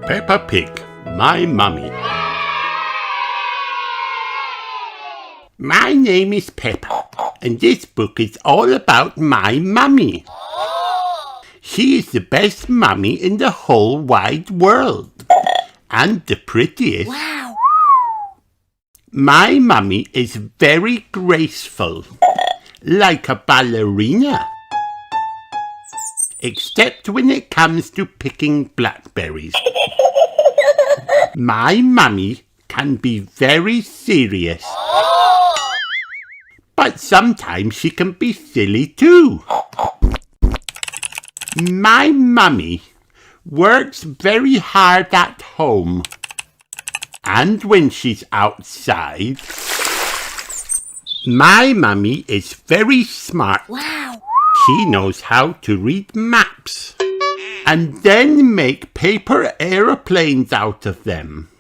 Peppa Pig, My Mummy. My name is Peppa, and this book is all about my mummy. She is the best mummy in the whole wide world, and the prettiest. Wow! My mummy is very graceful, like a ballerina. Except when it comes to picking blackberries. My mummy can be very serious. But sometimes she can be silly too. My mummy works very hard at home. And when she's outside, my mummy is very smart. Wow! She knows how to read maps and then make paper aeroplanes out of them.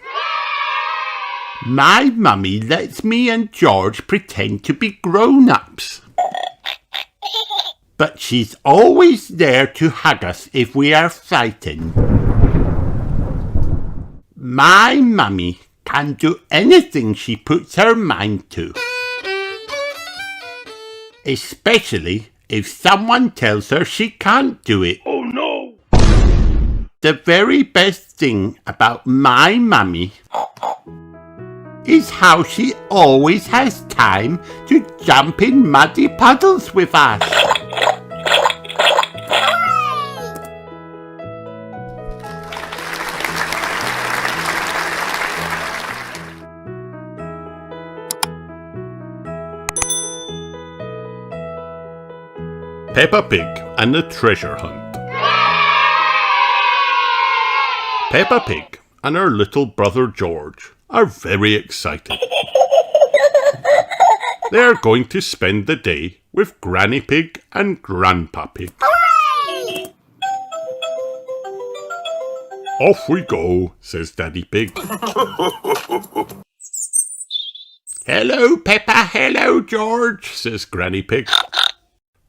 My mummy lets me and George pretend to be grown-ups. But she's always there to hug us if we are frightened. My mummy can do anything she puts her mind to. Especially if someone tells her she can't do it. Oh no! The very best thing about my mummy is how she always has time to jump in muddy puddles with us. Peppa Pig and the Treasure Hunt. Peppa Pig and her little brother George are very excited. They are going to spend the day with Granny Pig and Grandpa Pig. Hooray! Off we go, says Daddy Pig. Hello, Peppa. Hello, George, says Granny Pig.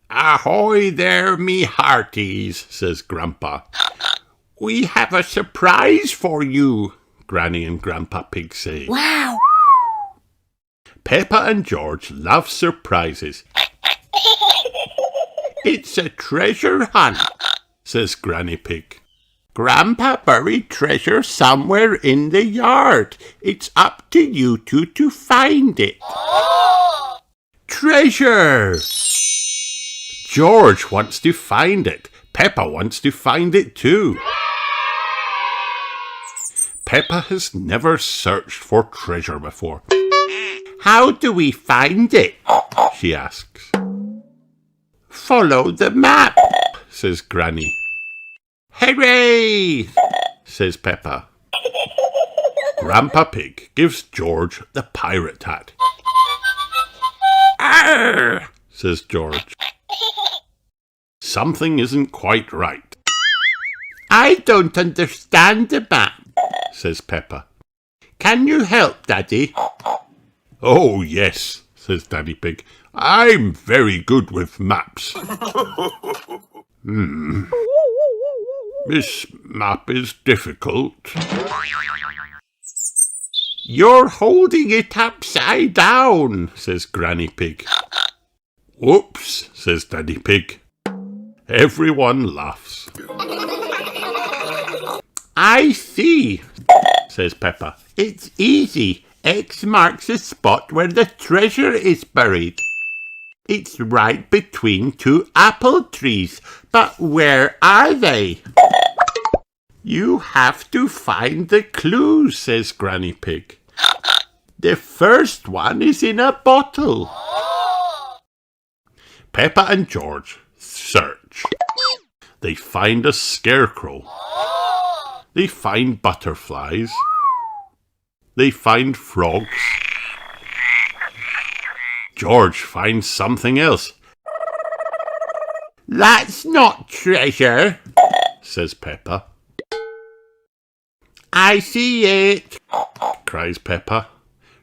Ahoy there, me hearties, says Grandpa. We have a surprise for you. Granny and Grandpa Pig say. Wow! Peppa and George love surprises. It's a treasure hunt, says Granny Pig. Grandpa buried treasure somewhere in the yard. It's up to you two to find it. Treasure! George wants to find it. Peppa wants to find it too. Peppa has never searched for treasure before. How do we find it? She asks. Follow the map, Says Granny. Hooray! Says Peppa. Grandpa Pig gives George the pirate hat. Arr! Says George. Something isn't quite right, I don't understand the map. says Peppa. Can you help, Daddy? Oh, yes, says Daddy Pig. I'm very good with maps. This map is difficult. You're holding it upside down, says Granny Pig. Whoops, says Daddy Pig. Everyone laughs. I see, says Peppa. It's easy. X marks the spot where the treasure is buried. It's right between two apple trees. But where are they? You have to find the clues, says Granny Pig. The first one is in a bottle. Peppa and George search. They find a scarecrow. They find butterflies. They find frogs. George finds something else. That's not treasure, says Peppa. I see it, cries Peppa.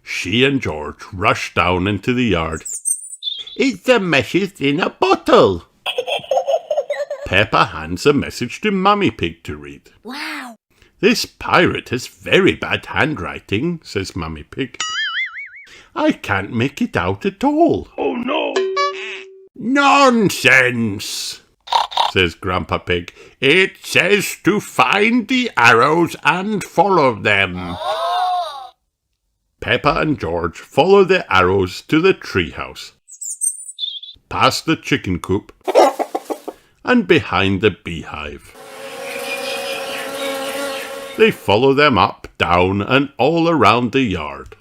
She and George rush down into the yard. It's a message in a bottle. Peppa hands a message to Mummy Pig to read. Wow! This pirate has very bad handwriting, says Mummy Pig. I can't make it out at all. Oh no! Nonsense, says Grandpa Pig. It says to find the arrows and follow them. Peppa and George follow the arrows to the treehouse, past the chicken coop, and behind the beehive. They follow them up, down, and all around the yard.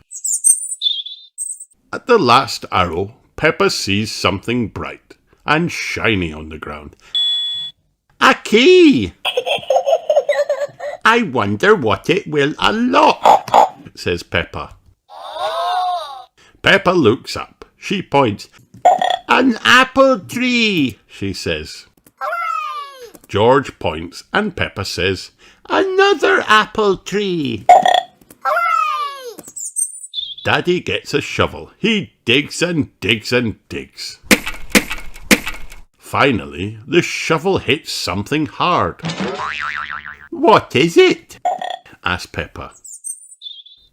At the last arrow, Peppa sees something bright and shiny on the ground. A key! I wonder what it will unlock, says Peppa. Peppa looks up. She points. An apple tree, she says. George points and Peppa says, another apple tree. Daddy gets a shovel. He digs and digs and digs. Finally, the shovel hits something hard. What is it? asks Peppa.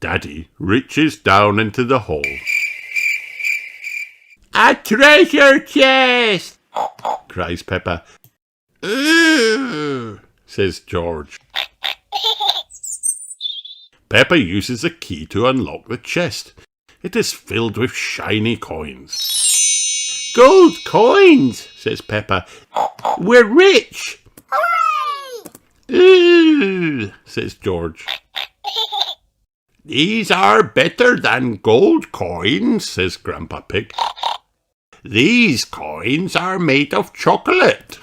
Daddy reaches down into the hole. A treasure chest, cries Peppa. Ooh, says George. Peppa uses a key to unlock the chest. It is filled with shiny coins. Gold coins, says Peppa. We're rich. Ooh, says George. These are better than gold coins, says Grandpa Pig. These coins are made of chocolate.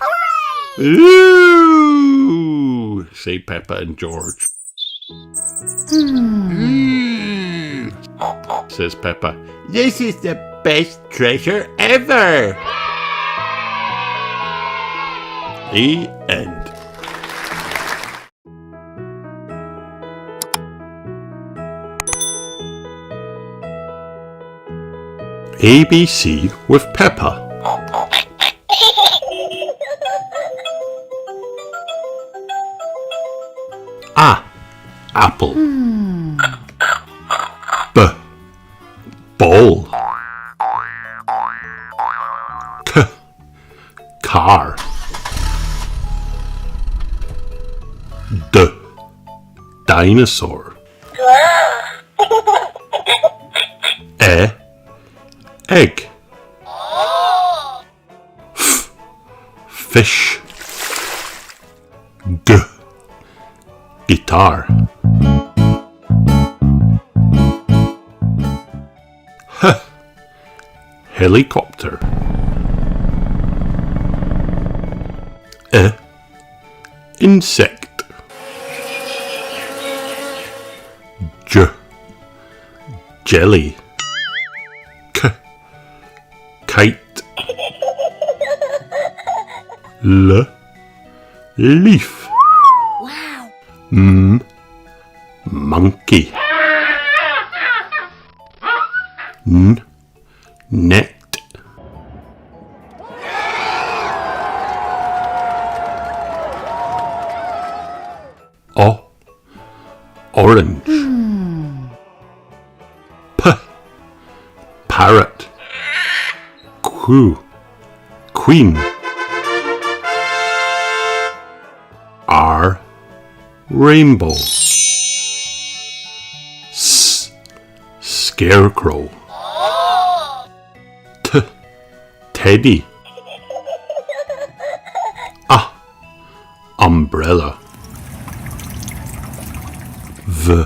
Ooh, say Peppa and George. Says Peppa. This is the best treasure ever. The end. ABC with Peppa. A. Apple. B. Ball. C. Car. D. Dinosaur. E. Egg. F. Fish. G. Guitar. H. Helicopter. I. Insect. J. Jelly. K. Kite. L. Leaf. Wow. M. Monkey. N. Net. O. Orange. P. Parrot. Q. Queen. R. Rainbow. S. Scarecrow. T. Teddy. A. Umbrella. V.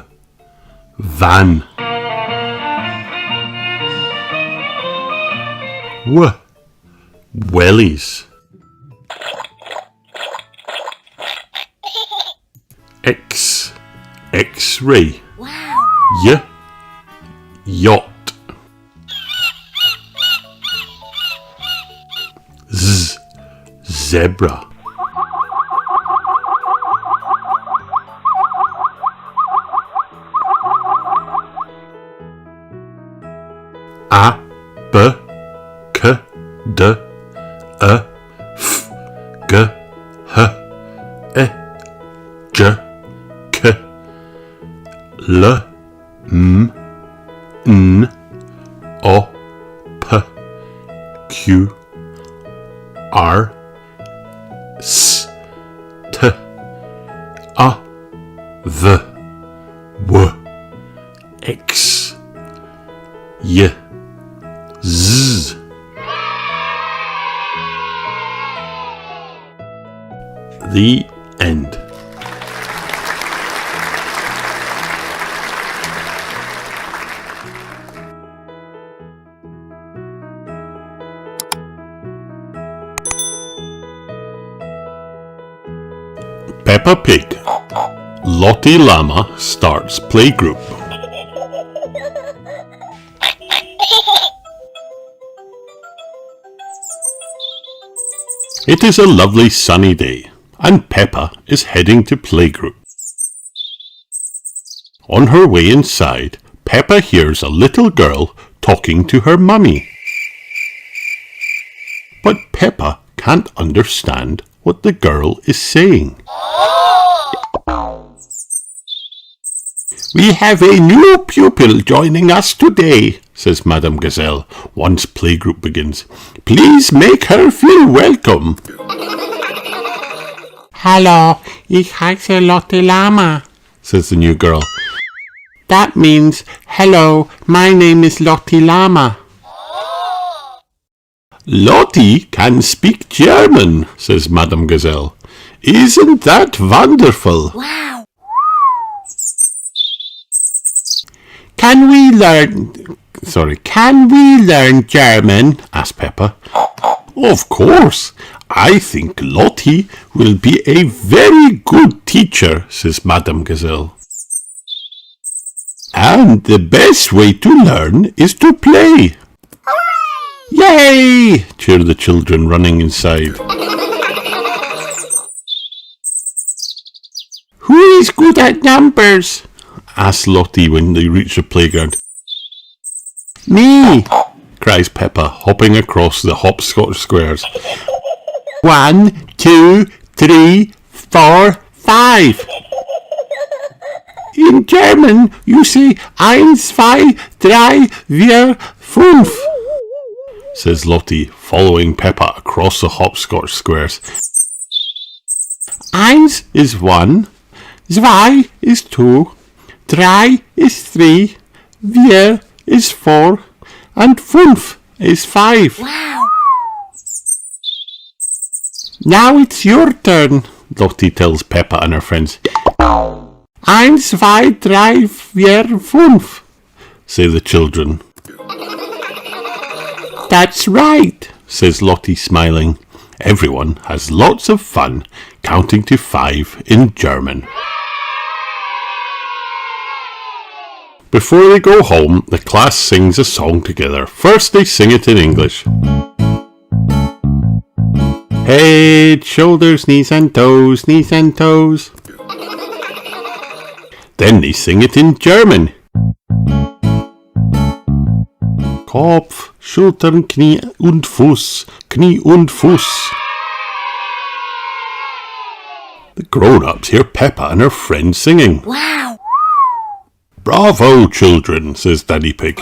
Van. W. Wellies. X. X-ray. Wow. Y. Yacht. Z. Zebra. A. B. K. D. E. F. G. H. I. J. K. L, M, N, O, P, Q, R, S, T, A, V, W, X, Y, Z. The end. Peppa Pig. Lottie Llama starts playgroup. It is a lovely sunny day, and Peppa is heading to playgroup. On her way inside, Peppa hears a little girl talking to her mummy. But Peppa can't understand what the girl is saying. We have a new pupil joining us today, says Madame Gazelle once playgroup begins. Please make her feel welcome. Hallo, ich heiße Lottie Llama, says the new girl. That means, hello, my name is Lottie Llama. Lottie can speak German, says Madame Gazelle. Isn't that wonderful? Wow. Can we learn German? asked Peppa. Of course. I think Lottie will be a very good teacher, says Madame Gazelle. And the best way to learn is to play. Yay! cheer the children running inside. Who is good at numbers? asked Lottie when they reached the playground. Me, cries Peppa, hopping across the hopscotch squares. 1, 2, 3, 4, 5. In German, you say 1, 2, 3, 4, 5. says Lottie, following Peppa across the hopscotch squares. 1 is 1, 2 is 2, 3 is 3, 4 is 4, and 5 is 5. Wow! Now it's your turn, Lottie tells Peppa and her friends. 1, 2, 3, 4, 5, say the children. That's right, says Lottie, smiling. Everyone has lots of fun counting to 5 in German. Before they go home, the class sings a song together. First they sing it in English. Head, shoulders, knees and toes, knees and toes. Then they sing it in German. Kopf, Schultern, Knie und Fuß, Knie und Fuß. The grown-ups hear Peppa and her friends singing. Wow! Bravo, children, says Daddy Pig.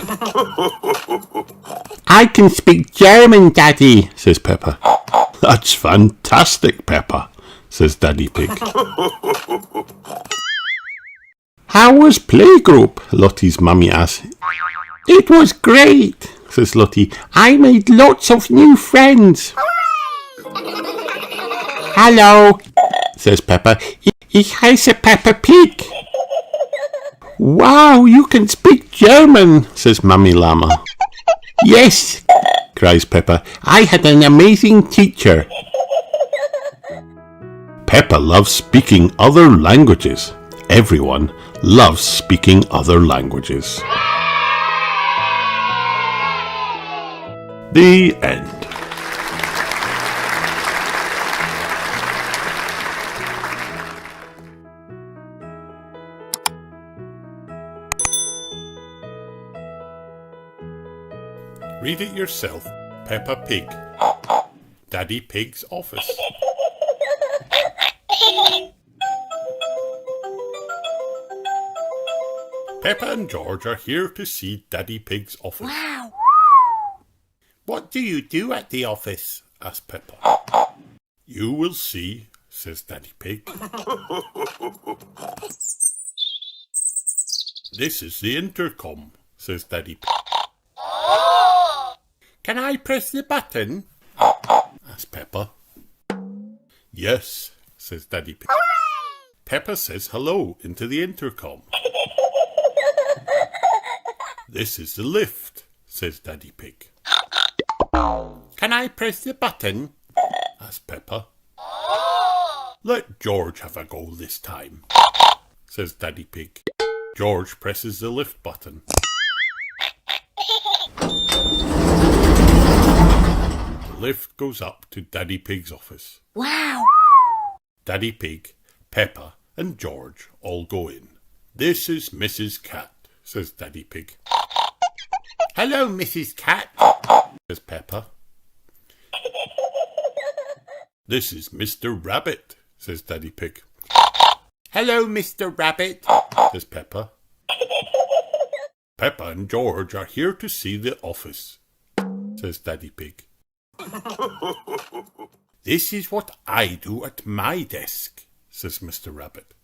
I can speak German, Daddy, says Peppa. That's fantastic, Peppa, says Daddy Pig. How was playgroup? Lottie's mummy asked. It was great, says Lottie. I made lots of new friends. Hallo, says Peppa. Ich heiße Peppa Pig. Wow, you can speak German, says Mummy Llama. Yes, cries Peppa. I had an amazing teacher. Peppa loves speaking other languages. Everyone loves speaking other languages. The end. Read it yourself. Peppa Pig. Daddy Pig's Office. Peppa and George are here to see Daddy Pig's office. Wow! What do you do at the office? asked Peppa. You will see, says Daddy Pig. This is the intercom, says Daddy Pig. Can I press the button? asked Peppa. Yes, says Daddy Pig. Peppa says hello into the intercom. This is the lift, says Daddy Pig. Can I press the button? asked Peppa. Let George have a go this time, says Daddy Pig. George presses the lift button. The lift goes up to Daddy Pig's office. Wow! Daddy Pig, Peppa and George all go in. This is Mrs. Cat, says Daddy Pig. Hello, Mrs. Cat, says Peppa. This is Mr. Rabbit, says Daddy Pig. Hello, Mr. Rabbit, says Peppa. Peppa and George are here to see the office, says Daddy Pig. This is what I do at my desk, says Mr. Rabbit.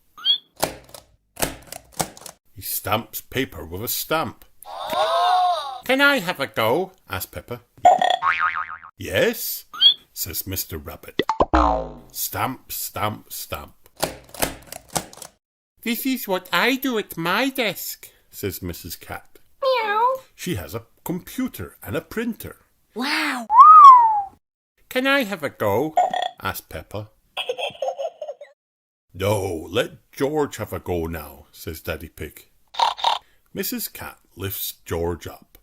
He stamps paper with a stamp. Can I have a go? asked Peppa. Yes, says Mr. Rabbit. Stamp, stamp, stamp. This is what I do at my desk, says Mrs. Cat. Meow. She has a computer and a printer. Wow. Can I have a go? asked Peppa. No, let George have a go now, says Daddy Pig. Mrs. Cat lifts George up.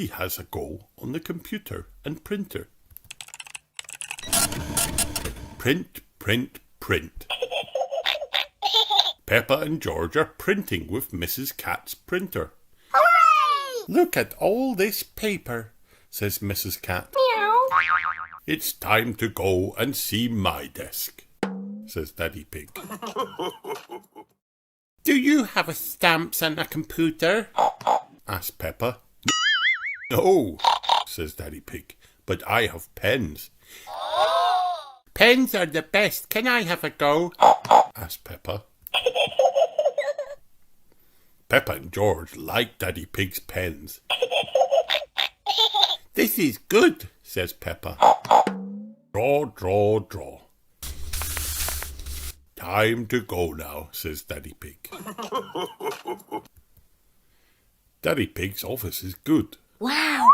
He has a go on the computer and printer. Print, print, print. Peppa and George are printing with Mrs. Cat's printer. Hooray! Look at all this paper, says Mrs. Cat. Meow. It's time to go and see my desk, says Daddy Pig. Do you have a stamps and a computer? asked Peppa. No, says Daddy Pig, but I have pens. Pens are the best. Can I have a go? asked Peppa. Peppa and George like Daddy Pig's pens. This is good, says Peppa. Draw, draw, draw. Time to go now, says Daddy Pig. Daddy Pig's office is good. Wow!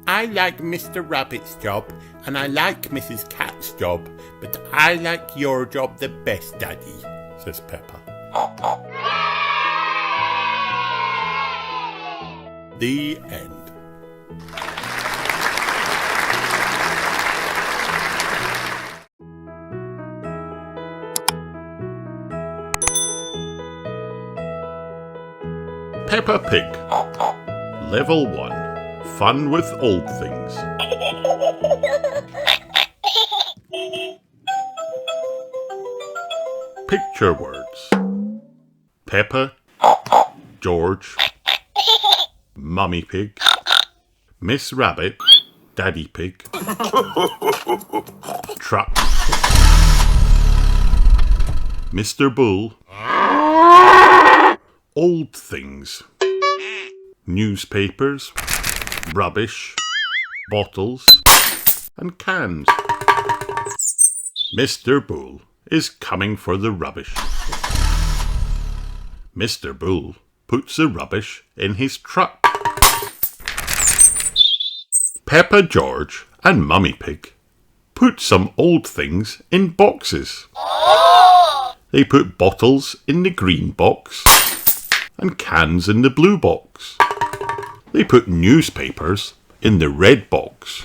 I like Mr. Rabbit's job and I like Mrs. Cat's job, but I like your job the best, Daddy, says Peppa. The end. Peppa Pig. Level 1. Fun with old things. Picture words. Peppa, George, Mummy Pig, Miss Rabbit, Daddy Pig, Truck, Mr. Bull, old things, newspapers, rubbish, bottles, and cans. Mr. Bull is coming for the rubbish. Mr. Bull puts the rubbish in his truck. Peppa, George, and Mummy Pig put some old things in boxes. They put bottles in the green box and cans in the blue box. They put newspapers in the red box.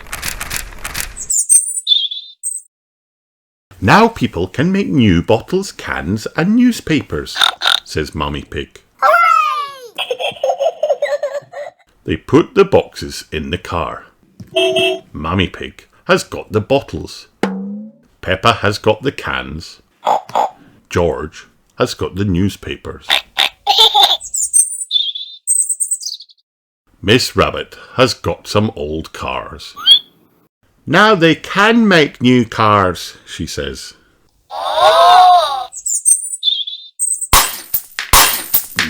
Now people can make new bottles, cans and newspapers, says Mummy Pig. They put the boxes in the car. Mummy Pig has got the bottles. Peppa has got the cans. George has got the newspapers. Miss Rabbit has got some old cars. Now they can make new cars, she says.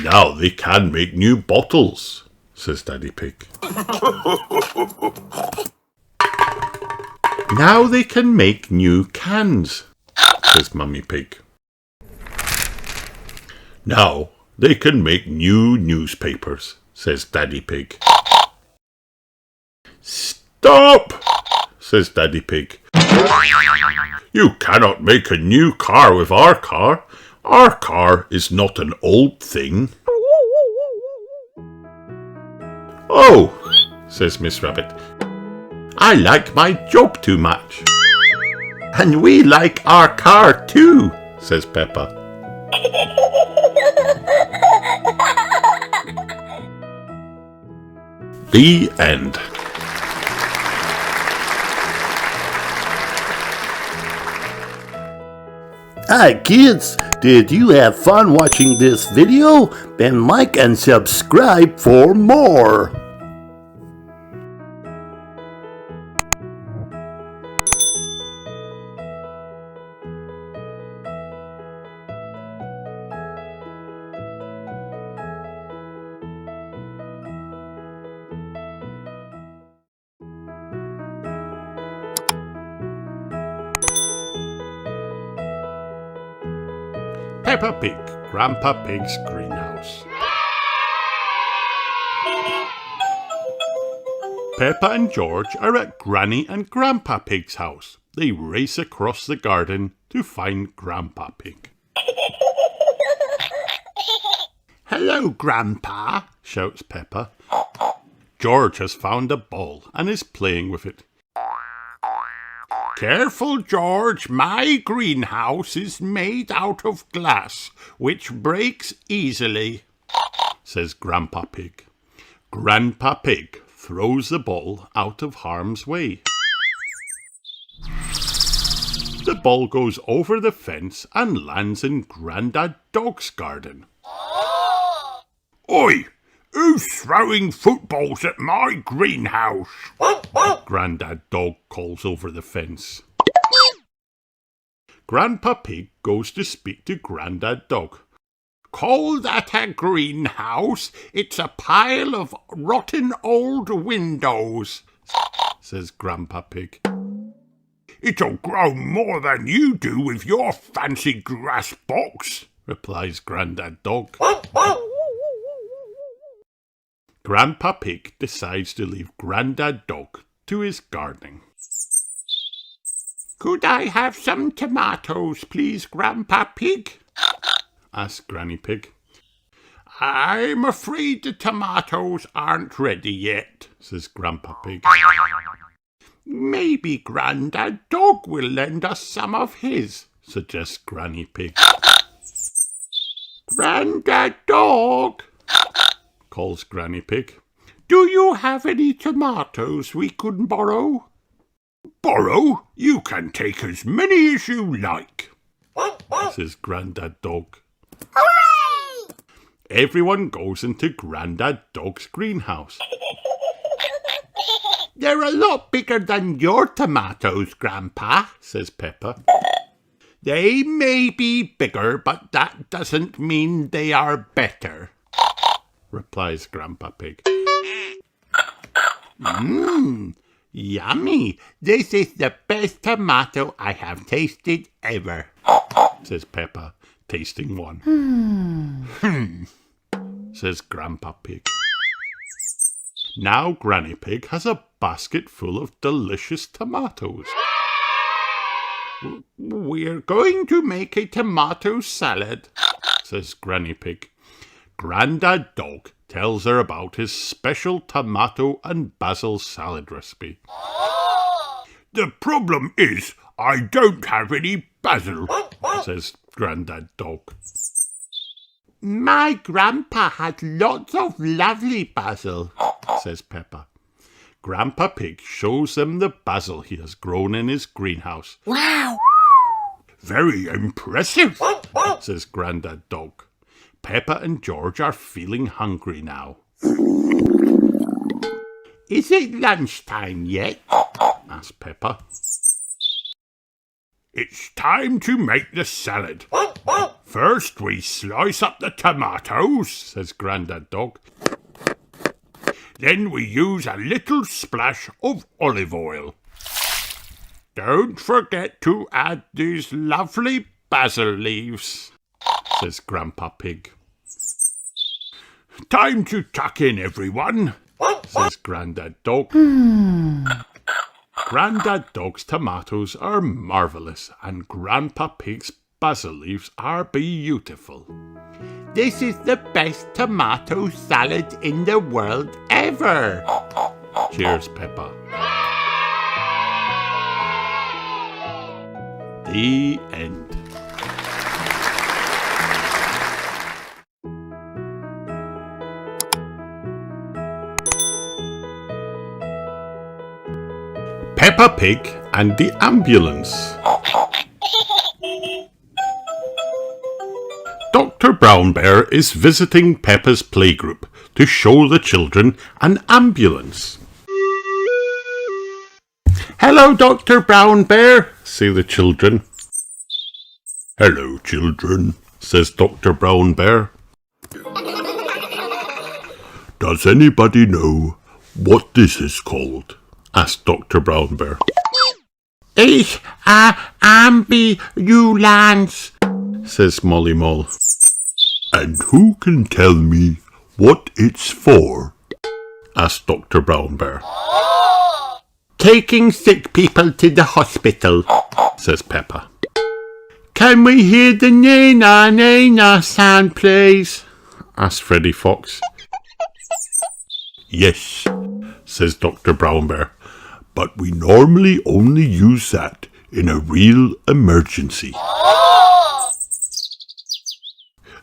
Now they can make new bottles, says Daddy Pig. Now they can make new cans, says Mummy Pig. Now they can make new newspapers, says Daddy Pig. Stop, says Daddy Pig. You cannot make a new car with our car. Our car is not an old thing. Oh, says Miss Rabbit. I like my job too much. And we like our car too, says Peppa. The end. Hi kids, did you have fun watching this video? Then like and subscribe for more. Peppa Pig, Grandpa Pig's greenhouse. Peppa and George are at Granny and Grandpa Pig's house. They race across the garden to find Grandpa Pig. Hello, Grandpa, shouts Peppa. George has found a ball and is playing with it. Careful, George, my greenhouse is made out of glass, which breaks easily, says Grandpa Pig. Grandpa Pig throws the ball out of harm's way. The ball goes over the fence and lands in Grandad Dog's garden. Oi! Who's throwing footballs at my greenhouse? Grandad Dog calls over the fence. Grandpa Pig goes to speak to Grandad Dog. Call that a greenhouse? It's a pile of rotten old windows, says Grandpa Pig. It'll grow more than you do with your fancy grass box, replies Grandad Dog. Grandpa Pig decides to leave Grandad Dog to his gardening. Could I have some tomatoes, please, Grandpa Pig? asks Granny Pig. I'm afraid the tomatoes aren't ready yet, says Grandpa Pig. Maybe Grandad Dog will lend us some of his, suggests Granny Pig. Grandad Dog, calls Granny Pig. Do you have any tomatoes we could borrow? Borrow? You can take as many as you like, says Grandad Dog. Hooray! Everyone goes into Grandad Dog's greenhouse. They're a lot bigger than your tomatoes, Grandpa, says Peppa. They may be bigger, but that doesn't mean they are better, replies Grandpa Pig. Yummy! This is the best tomato I have tasted ever, says Peppa, tasting one. Says Grandpa Pig. Now Granny Pig has a basket full of delicious tomatoes. We're going to make a tomato salad, says Granny Pig. Grandad Dog tells her about his special tomato and basil salad recipe. The problem is I don't have any basil, says Grandad Dog. My grandpa had lots of lovely basil, says Peppa. Grandpa Pig shows them the basil he has grown in his greenhouse. Wow! Very impressive, says Grandad Dog. Peppa and George are feeling hungry now. is it lunchtime yet? asked Peppa. It's time to make the salad. First we slice up the tomatoes, says Grandad Dog. Then we use a little splash of olive oil. Don't forget to add these lovely basil leaves, says Grandpa Pig. Time to tuck in, everyone, says Grandad Dog. Grandad Dog's tomatoes are marvellous and Grandpa Pig's basil leaves are beautiful. This is the best tomato salad in the world ever. Cheers, Peppa. The end. Peppa Pig and the Ambulance. Dr. Brown Bear is visiting Peppa's playgroup to show the children an ambulance. Hello, Dr. Brown Bear, say the children. Hello, children, says Dr. Brown Bear. Does anybody know what this is called? Asked Dr. Brown Bear. It's a ambulance, says Molly Moll. And who can tell me what it's for? Asked Dr. Brown Bear. Taking sick people to the hospital, says Peppa. Can we hear the nana nana sound, please? Asked Freddy Fox. Yes, says Dr. Brown Bear, but we normally only use that in a real emergency.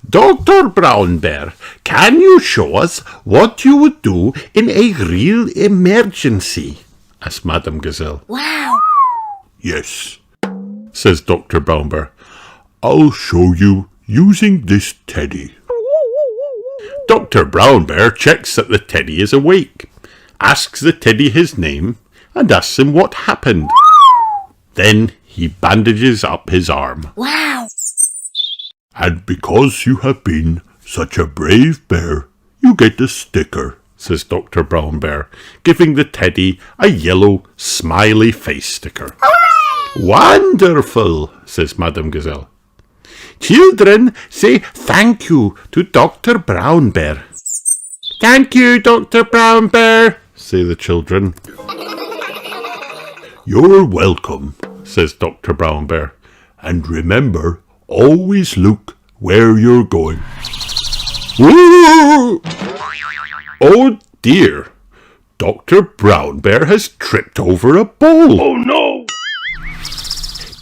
Dr. Brown Bear, can you show us what you would do in a real emergency? Asked Madame Gazelle. Wow! Yes, says Dr. Brown Bear. I'll show you using this teddy. Dr. Brown Bear checks that the teddy is awake, asks the teddy his name, and asks him what happened. Then he bandages up his arm. Wow! And because you have been such a brave bear, you get a sticker, says Dr. Brown Bear, giving the teddy a yellow, smiley face sticker. Hooray! Wonderful, says Madame Gazelle. Children, say thank you to Dr. Brown Bear. Thank you, Dr. Brown Bear, say the children. You're welcome, says Dr. Brown Bear. And remember, always look where you're going. Woo! Oh dear, Dr. Brown Bear has tripped over a ball. Oh no!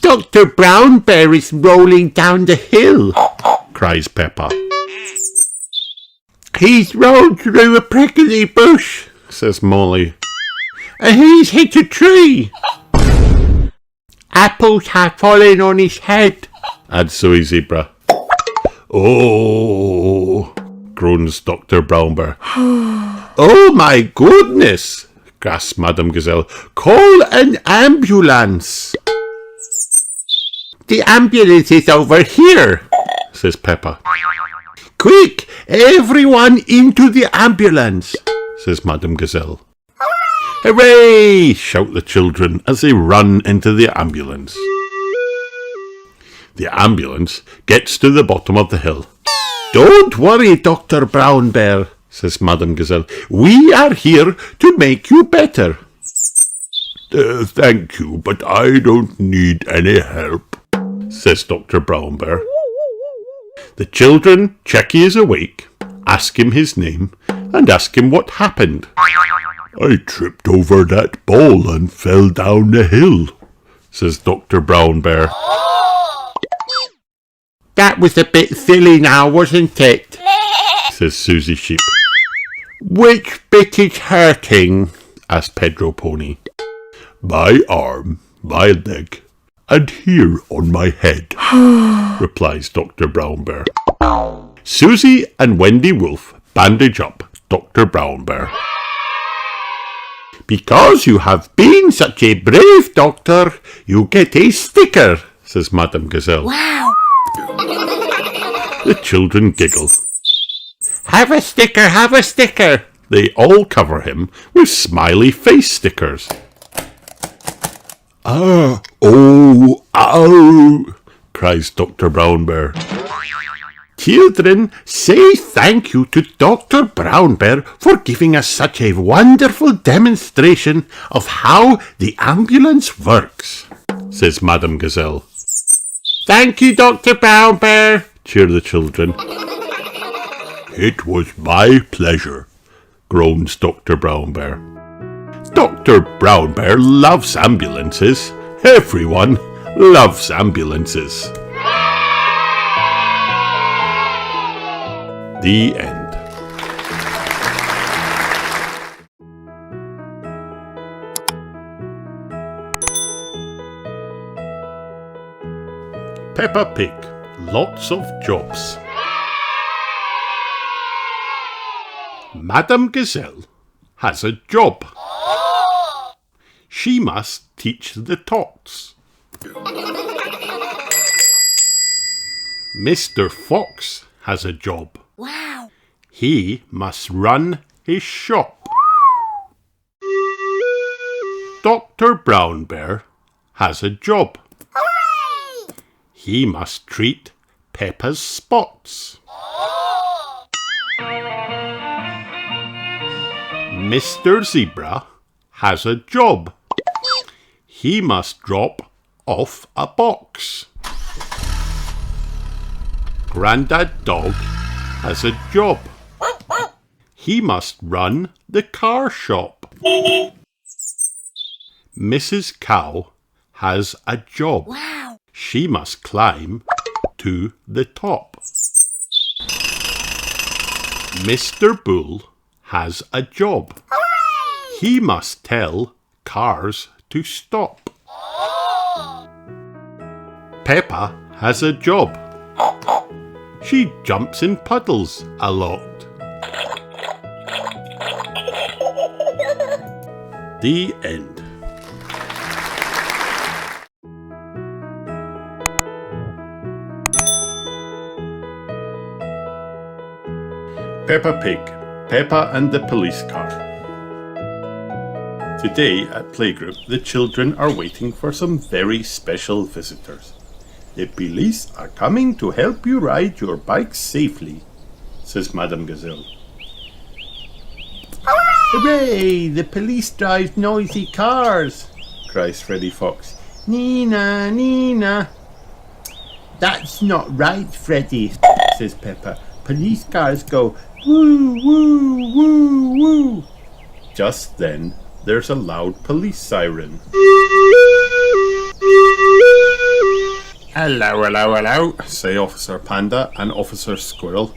Dr. Brown Bear is rolling down the hill, cries Peppa. He's rolled through a prickly bush, says Molly. And he's hit a tree. Apples have fallen on his head, adds Zoe Zebra. Oh, groans Dr. Brown Bear. Oh my goodness, gasps Madame Gazelle. Call an ambulance. The ambulance is over here, says Peppa. Quick, everyone into the ambulance, says Madame Gazelle. Hooray! Shout the children as they run into the ambulance. The ambulance gets to the bottom of the hill. Don't worry, Dr. Brown Bear, says Madame Gazelle. We are here to make you better. Thank you, but I don't need any help, says Dr. Brown Bear. The children check he is awake, ask him his name, and ask him what happened. I tripped over that ball and fell down the hill, says Dr. Brown Bear. That was a bit silly now, wasn't it? says Susie Sheep. Which bit is hurting? asked Pedro Pony. My arm, my leg, and here on my head, replies Dr. Brown Bear. Susie and Wendy Wolf bandage up Dr. Brown Bear. Because you have been such a brave doctor, you get a sticker, says Madame Gazelle. Wow! The children giggle. Have a sticker, have a sticker. They all cover him with smiley face stickers. Ah, oh, ow, cries Dr. Brown Bear. Children, say thank you to Dr. Brown Bear for giving us such a wonderful demonstration of how the ambulance works, says Madame Gazelle. Thank you, Dr. Brown Bear, cheer the children. It was my pleasure, groans Dr. Brown Bear. Dr. Brown Bear loves ambulances. Everyone loves ambulances. The end. Peppa Pig, lots of jobs. Madame Gazelle has a job. She must teach the tots. Mr. Fox has a job. Wow! He must run his shop. Dr. Brown Bear has a job. Hooray! He must treat Peppa's spots. Mr. Zebra has a job. He must drop off a box. Grandad Dog has a job. He must run the car shop. Mrs. Cow has a job. Wow! She must climb to the top. Mr. Bull has a job. Hooray! He must tell cars to stop. Peppa has a job. She jumps in puddles a lot. The end. Peppa Pig, Peppa and the Police Car. Today at Playgroup, the children are waiting for some very special visitors. The police are coming to help you ride your bike safely, says Madame Gazelle. Hooray! The police drive noisy cars, Cries Freddy Fox. Nina, Nina. That's not right, Freddy, says Peppa. Police cars go woo, woo, woo, woo. Just then, there's a loud police siren. Hello, hello, hello, Say Officer Panda and Officer Squirrel.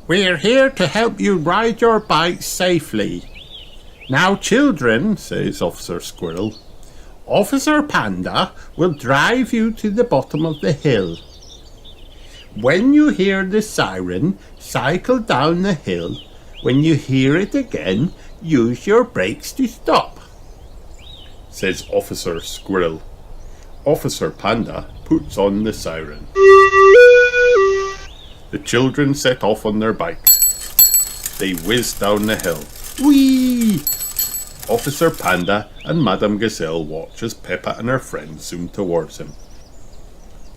we're here to help you ride your bike safely. Now, children, Says Officer Squirrel. Officer Panda will drive you to the bottom of the hill. When you hear the siren, cycle down the hill. When you hear it again, use your brakes to stop. Says Officer Squirrel. Officer Panda puts on the siren. The children set off on their bikes. They whiz down the hill. Whee! Officer Panda and Madame Gazelle watch as Peppa and her friends zoom towards him.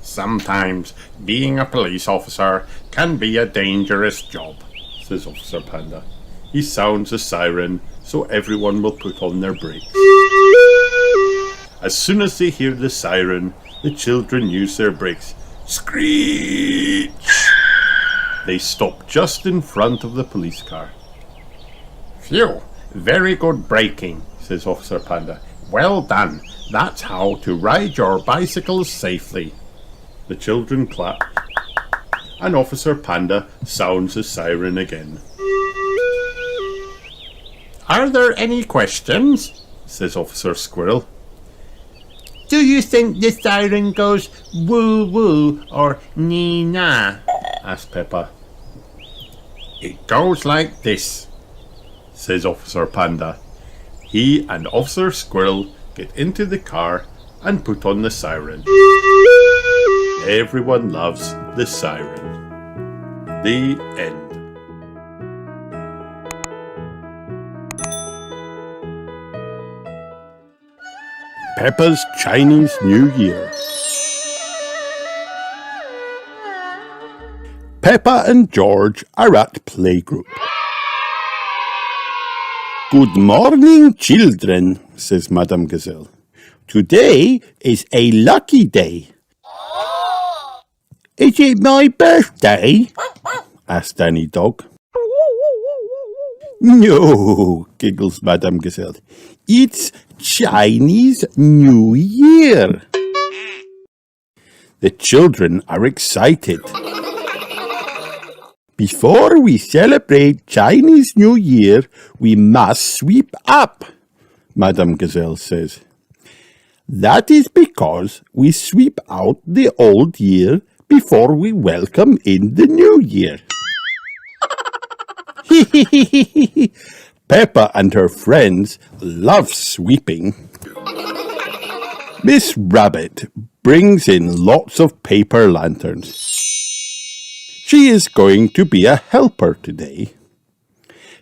Sometimes being a police officer can be a dangerous job, says Officer Panda. He sounds a siren so everyone will put on their brakes. As soon as they hear the siren, the children use their brakes. Screech! They stop just in front of the police car. Phew, very good braking, says Officer Panda. Well done. That's how to ride your bicycles safely. The children clap, and Officer Panda sounds the siren again. Are there any questions? Says Officer Squirrel. Do you think the siren goes woo woo or nee na? Asked Peppa. It goes like this. Says Officer Panda. He and Officer Squirrel get into the car and put on the siren. Everyone loves the siren. The end. Peppa's Chinese New Year. Peppa and George are at playgroup. Good morning, children, says Madame Gazelle. Today is a lucky day. Is it my birthday? asked Danny Dog. No, giggles Madame Gazelle. It's Chinese New Year. The children are excited. Before we celebrate Chinese New Year, we must sweep up, Madame Gazelle says. That is because we sweep out the old year before we welcome in the new year. Peppa and her friends love sweeping. Miss Rabbit brings in lots of paper lanterns. She is going to be a helper today.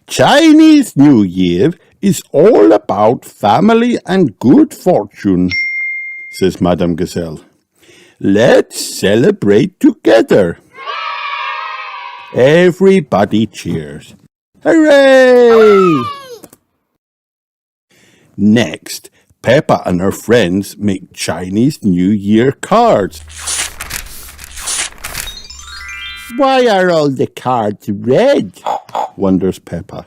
Chinese New Year is all about family and good fortune, says Madame Gazelle. Let's celebrate together. Everybody cheers. Hooray! Next, Peppa and her friends make Chinese New Year cards. Why are all the cards red? Wonders Peppa.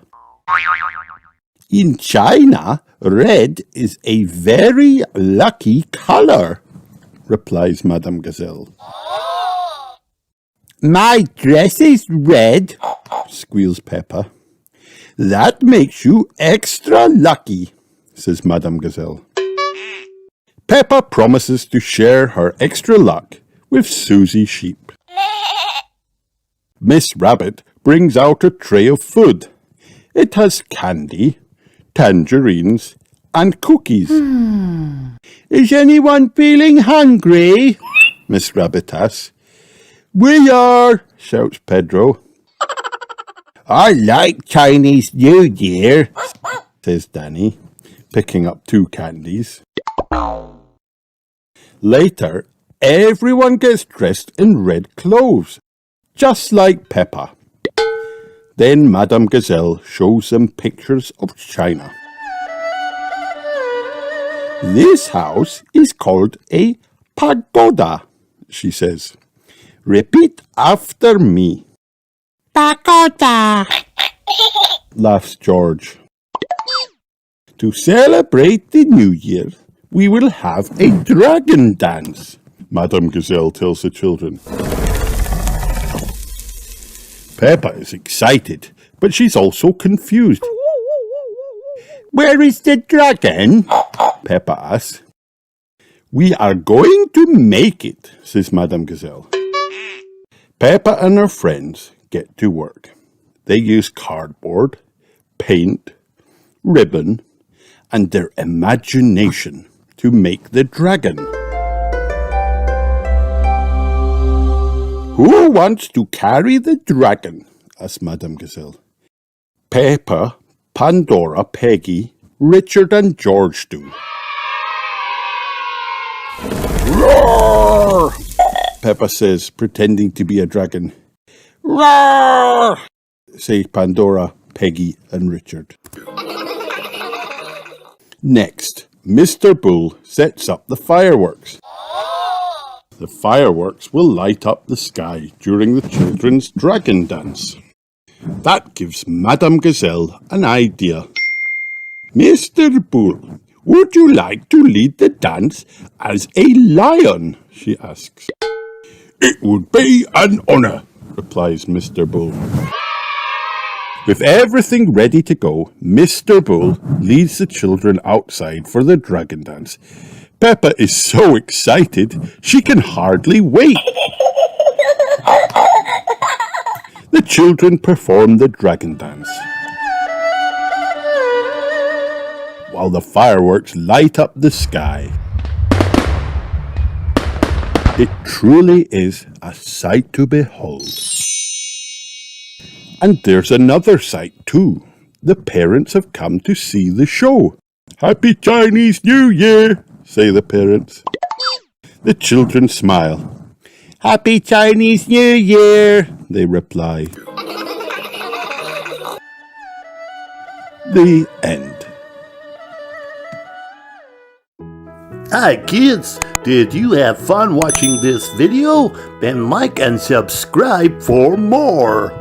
In China, red is a very lucky color, replies Madame Gazelle. My dress is red, squeals Peppa. That makes you extra lucky, says Madame Gazelle. Peppa promises to share her extra luck with Susie Sheep. Miss Rabbit brings out a tray of food. It has candy, tangerines, and cookies. Is anyone feeling hungry? Miss Rabbit asks. We are, shouts Pedro. I like Chinese New Year, says Danny, picking up 2 candies. Later, everyone gets dressed in red clothes, just like Peppa. Then Madame Gazelle shows them pictures of China. This house is called a pagoda, she says. Repeat after me. Pagoda, laughs George. To celebrate the new year, we will have a dragon dance, Madame Gazelle tells the children. Peppa is excited, but she's also confused. Where is the dragon? Peppa asks. We are going to make it, says Madame Gazelle. Peppa and her friends get to work. They use cardboard, paint, ribbon, and their imagination to make the dragon. Who wants to carry the dragon? Asked Madame Gazelle. Peppa, Pandora, Peggy, Richard and George do. Roar! Peppa says, pretending to be a dragon. Roar! Say Pandora, Peggy and Richard. Next, Mr. Bull sets up the fireworks. The fireworks will light up the sky during the children's dragon dance. That gives Madame Gazelle an idea. Mr. Bull, would you like to lead the dance as a lion? She asks. It would be an honour, replies Mr. Bull. With everything ready to go, Mr. Bull leads the children outside for the dragon dance. Peppa is so excited she can hardly wait. The children perform the dragon dance. while the fireworks light up the sky. It truly is a sight to behold. And there's another sight too. The parents have come to see the show. Happy Chinese New Year, say the parents. The children smile. Happy Chinese New Year, they reply. The end. Hi kids, did you have fun watching this video? Then like and subscribe for more.